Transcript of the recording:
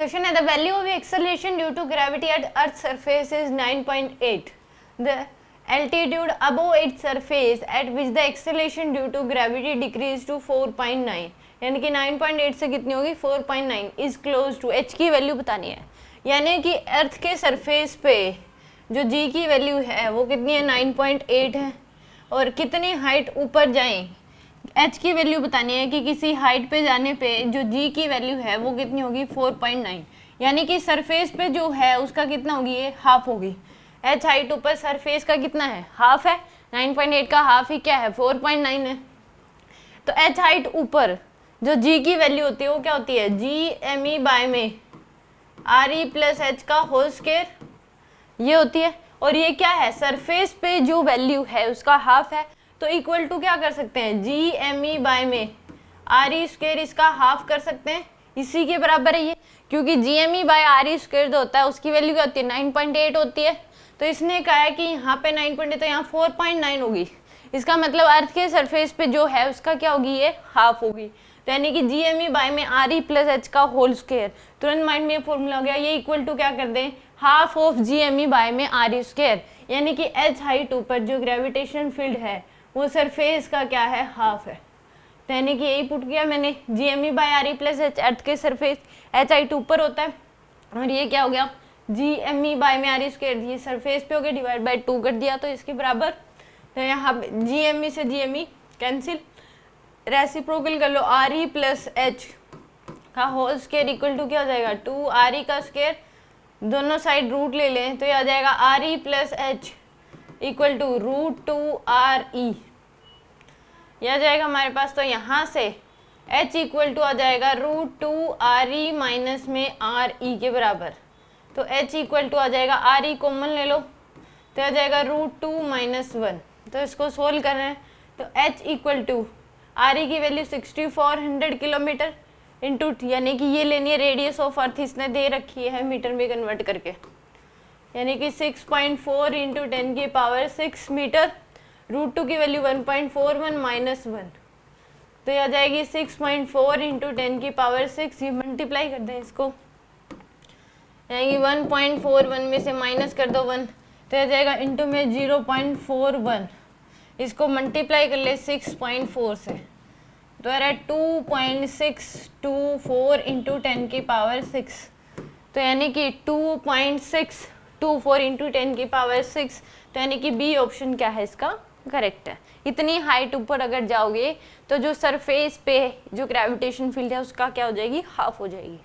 Question है the value of acceleration due to gravity at Earth's surface is 9.8. The altitude above its surface at which the acceleration due to gravity decreased to 4.9 यानी कि 9.8 से कितनी होगी 4.9 is close to h की value बतानी है। यानी कि अर्थ के सरफेस पे जो g की वैल्यू है वो कितनी है 9.8 है और कितनी हाइट ऊपर जाएं h की वैल्यू बतानी है कि किसी हाइट पे जाने पे जो g की वैल्यू है वो कितनी होगी 4.9 यानी कि सरफेस पे जो है उसका कितना होगी ये हाफ होगी। h हाइट ऊपर सरफेस का कितना है हाफ है 9.8 का हाफ ही क्या है 4.9 है। तो h हाइट ऊपर जो g की वैल्यू होती है वो क्या होती है g m e बाय में r e प्लस एच का होल स्क्वायर ये होती है। और ये क्या है सरफेस पे जो वैल्यू है उसका हाफ है तो इक्वल टू क्या कर सकते हैं जी एम ई बाय में आर ई स्क्वायर इसका हाफ कर सकते हैं इसी के बराबर है ये क्योंकि G M E by R E square जो होता है उसकी वैल्यू क्या होती है 9.8 होती है। तो इसने कहा है कि यहाँ पे 9.8 तो यहाँ 4.9 होगी इसका मतलब अर्थ के सरफेस पे जो है उसका क्या होगी ये हाफ होगी। तो यानी कि जी एम ई बाय में आर ई प्लस एच का होल स्क्वायर तुरंत माइंड में ये फॉर्मूला हो गया ये इक्वल टू क्या कर दें half of G M E by में आर ई स्क्वायर यानी कि एच हाइट ऊपर जो ग्रेविटेशन फील्ड है वो सरफेस का क्या है हाफ है। तो यानी कि यही पुट किया मैंने G M E by R E plus H earth के सरफेस एच हाइट ऊपर होता है और ये क्या हो गया जी एम ई बाय में आर ई स्क्वायर ये सरफेस पे हो गया डिवाइड बाय 2 कर दिया तो इसके बराबर। तो यहाँ जी एम ई से G M E cancel reciprocal कर लो आर ई प्लस एच का होल स्क्वायर इक्वल टू क्या हो जाएगा 2 आर ई का स्क्वायर दोनों साइड रूट ले लें तो ये आ जाएगा R E plus H equal to √2 R E यह आ जाएगा हमारे पास। तो यहाँ से h इक्वल टू आ जाएगा √2 आर ई माइनस में आर ई के बराबर। तो h इक्वल टू आ जाएगा आर ई कॉमन ले लो तो आ जाएगा √2 माइनस 1। तो इसको सोल्व कर रहे हैं तो h equal to R E की वैल्यू 6400 किलोमीटर इंटू यानी कि ये लेनी है रेडियस ऑफ अर्थ इसने दे रखी है मीटर में कन्वर्ट करके यानी कि 6.4 इंटू 10 की पावर 6 मीटर √2 की वैल्यू 1.41 माइनस 1 तो ये आ जाएगी 6.4 इंटू 10 की पावर 6 ये मल्टीप्लाई कर दें इसको यानी 1.41 में से माइनस कर दो 1 तो आ जाएगा इंटू में 0.41 इसको मल्टीप्लाई कर ले 6.4 से तो आ रहा है 2.624 इंटू 10 की पावर 6 तो यानी कि 2.624 इंटू 10 की पावर 6 तो यानी कि बी ऑप्शन क्या है इसका करेक्ट है। इतनी हाइट ऊपर अगर जाओगे तो जो सरफेस पे जो ग्रेविटेशन फील्ड है उसका क्या हो जाएगी हाफ हो जाएगी।